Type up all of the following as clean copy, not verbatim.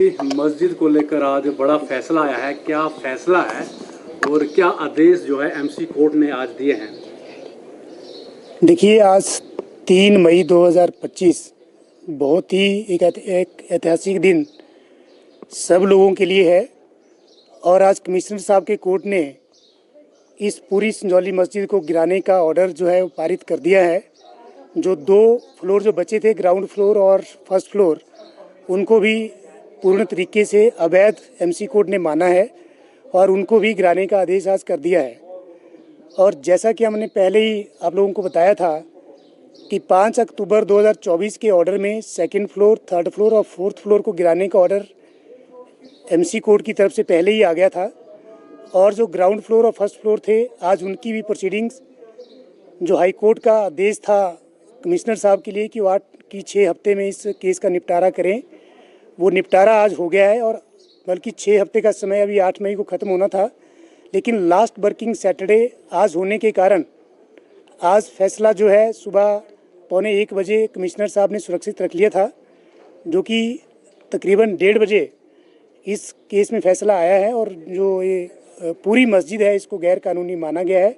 मस्जिद को लेकर आज बड़ा फैसला आया है। क्या फैसला है और क्या आदेश जो है एमसी कोर्ट ने आज दिए हैं? देखिए, आज 3 मई 2025 बहुत ही एक ऐतिहासिक दिन सब लोगों के लिए है। और आज कमिश्नर साहब के कोर्ट ने इस पूरी संजौली मस्जिद को गिराने का ऑर्डर जो है वो पारित कर दिया है। जो 2 फ्लोर जो बचे थे, ग्राउंड फ्लोर और फर्स्ट फ्लोर, उनको भी पूर्ण तरीके से अवैध एमसी कोर्ट ने माना है और उनको भी गिराने का आदेश आज कर दिया है। और जैसा कि हमने पहले ही आप लोगों को बताया था कि 5 अक्टूबर 2024 के ऑर्डर में सेकंड फ्लोर, थर्ड फ्लोर और फोर्थ फ्लोर को गिराने का ऑर्डर एमसी कोर्ट की तरफ से पहले ही आ गया था। और जो ग्राउंड फ्लोर और फर्स्ट फ्लोर थे, आज उनकी भी प्रोसीडिंग्स, जो हाई कोर्ट का आदेश था कमिश्नर साहब के लिए कि वो 6 हफ्ते में इस केस का निपटारा करें, वो निपटारा आज हो गया है। और बल्कि 6 हफ्ते का समय अभी 8 मई को ख़त्म होना था, लेकिन लास्ट वर्किंग सैटरडे आज होने के कारण आज फैसला जो है सुबह 1:45 बजे कमिश्नर साहब ने सुरक्षित रख लिया था, जो कि तकरीबन 1:30 बजे इस केस में फ़ैसला आया है। और जो ये पूरी मस्जिद है, इसको गैर कानूनी माना गया है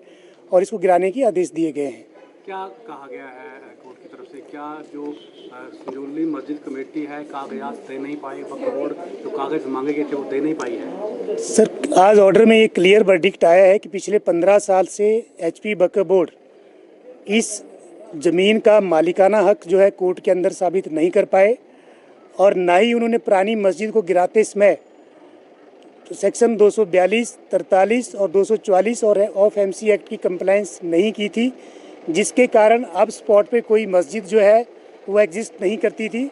और इसको गिराने के आदेश दिए गए हैं। क्या कहा गया है कोर्ट की तरफ से? क्या जो संजौली मस्जिद कमेटी है कागजात दे नहीं पाई, वक्फ बोर्ड जो कागज़ मांगे गए थे वो दे नहीं पाई है? सर, आज ऑर्डर में एक क्लियर वर्डिक्ट आया है कि पिछले 15 साल से एचपी वक्फ बोर्ड इस ज़मीन का मालिकाना हक जो है कोर्ट के अंदर साबित नहीं कर पाए, और ना ही उन्होंने पुरानी मस्जिद को गिराते समय तो सेक्शन 242, 43 और 244 और ऑफ एमसी एक्ट की कंप्लायंस नहीं की थी, जिसके कारण अब स्पॉट पे कोई मस्जिद जो है वो एग्जिस्ट नहीं करती थी।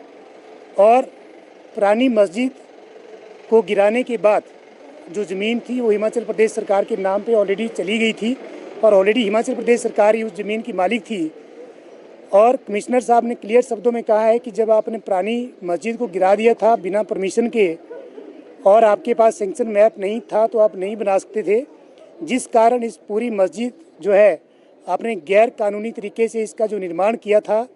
और पुरानी मस्जिद को गिराने के बाद जो ज़मीन थी वो हिमाचल प्रदेश सरकार के नाम पे ऑलरेडी चली गई थी और ऑलरेडी हिमाचल प्रदेश सरकार ही उस ज़मीन की मालिक थी। और कमिश्नर साहब ने क्लियर शब्दों में कहा है कि जब आपने पुरानी मस्जिद को गिरा दिया था बिना परमिशन के और आपके पास सेंक्शन मैप नहीं था, तो आप नहीं बना सकते थे, जिस कारण इस पूरी मस्जिद जो है आपने गैर कानूनी तरीके से इसका जो निर्माण किया था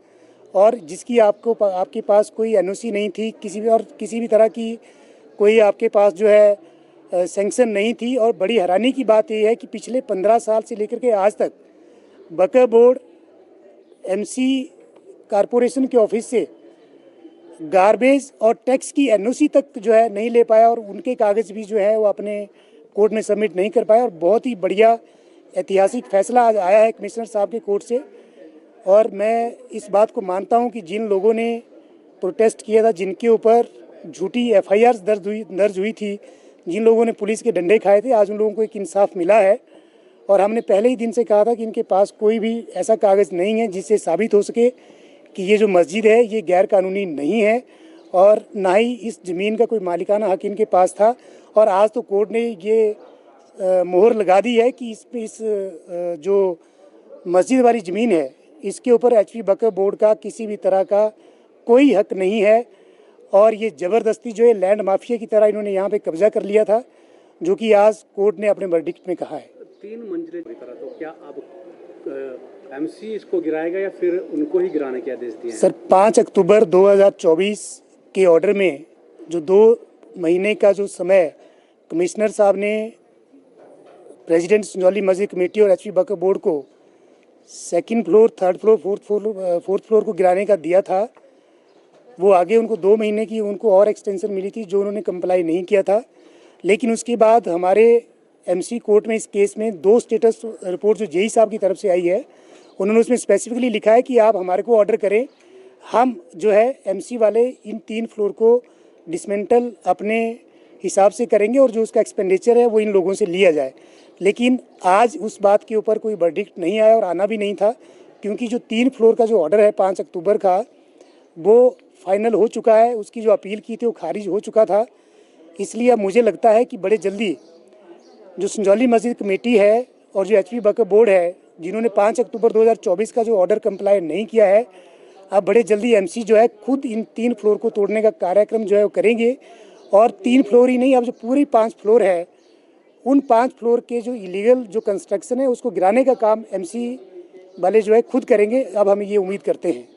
और जिसकी आपके पास कोई एनओसी नहीं थी, किसी भी तरह की कोई आपके पास जो है सेंक्शन नहीं थी। और बड़ी हैरानी की बात यह है कि पिछले 15 साल से लेकर के आज तक वक्फ बोर्ड एमसी कारपोरेशन के ऑफिस से गार्बेज और टैक्स की एनओसी तक जो है नहीं ले पाया और उनके कागज़ भी जो है वो अपने कोर्ट में सबमिट नहीं कर पाया। और बहुत ही बढ़िया ऐतिहासिक फैसला आज आया है कमिश्नर साहब के कोर्ट से। और मैं इस बात को मानता हूं कि जिन लोगों ने प्रोटेस्ट किया था, जिनके ऊपर झूठी एफआईआर दर्ज हुई थी, जिन लोगों ने पुलिस के डंडे खाए थे, आज उन लोगों को एक इंसाफ मिला है। और हमने पहले ही दिन से कहा था कि इनके पास कोई भी ऐसा कागज़ नहीं है जिससे साबित हो सके कि ये जो मस्जिद है ये गैर कानूनी नहीं है, और ना ही इस ज़मीन का कोई मालिकाना हक इनके पास था। और आज तो कोर्ट ने ये मोहर लगा दी है कि इस जो मस्जिद वाली ज़मीन है इसके ऊपर एचपी वक्फ बोर्ड का किसी भी तरह का कोई हक नहीं है। और ये ज़बरदस्ती जो है लैंड माफिया की तरह इन्होंने यहाँ पे कब्जा कर लिया था, जो कि आज कोर्ट ने अपने वर्डिक्ट में कहा है। 3 मंजिलें की तरह, तो क्या अब एमसी इसको गिराएगा या फिर उनको ही गिराने के आदेश दिए हैं? सर, 5 अक्टूबर 2024 के ऑर्डर में जो 2 महीने का जो समय कमिश्नर साहब ने प्रेसिडेंट संजौली मस्जिद कमेटी और एचपी वक्फ बोर्ड को second floor, third floor, fourth floor को गिराने का दिया था, वो आगे उनको 2 महीने की उनको और एक्सटेंशन मिली थी जो उन्होंने कंप्लाई नहीं किया था। लेकिन उसके बाद हमारे एमसी कोर्ट में इस केस में 2 स्टेटस रिपोर्ट जो जेई साहब की तरफ से आई है, उन्होंने उसमें स्पेसिफिकली लिखा है कि आप हमारे को ऑर्डर करें, हम जो है एमसी वाले इन 3 फ्लोर को डिसमेंटल अपने हिसाब से करेंगे और जो उसका एक्सपेंडिचर है वो इन लोगों से लिया जाए। लेकिन आज उस बात के ऊपर कोई वर्डिक्ट नहीं आया और आना भी नहीं था, क्योंकि जो 3 फ्लोर का जो ऑर्डर है 5 अक्टूबर का, वो फाइनल हो चुका है। उसकी जो अपील की थी वो खारिज हो चुका था। इसलिए अब मुझे लगता है कि बड़े जल्दी जो संजौली मस्जिद कमेटी है और जो एचपी वक्फ बोर्ड है, जिन्होंने 5 अक्टूबर 2024 का जो ऑर्डर कंप्लाई नहीं किया है, अब बड़े जल्दी एमसी जो है खुद इन 3 फ्लोर को तोड़ने का कार्यक्रम जो है वो करेंगे। और 3 फ्लोर ही नहीं, अब जो पूरी 5 फ्लोर है, उन 5 फ्लोर के जो इलीगल जो कंस्ट्रक्शन है उसको गिराने का काम एमसी वाले जो है खुद करेंगे। अब हम ये उम्मीद करते हैं।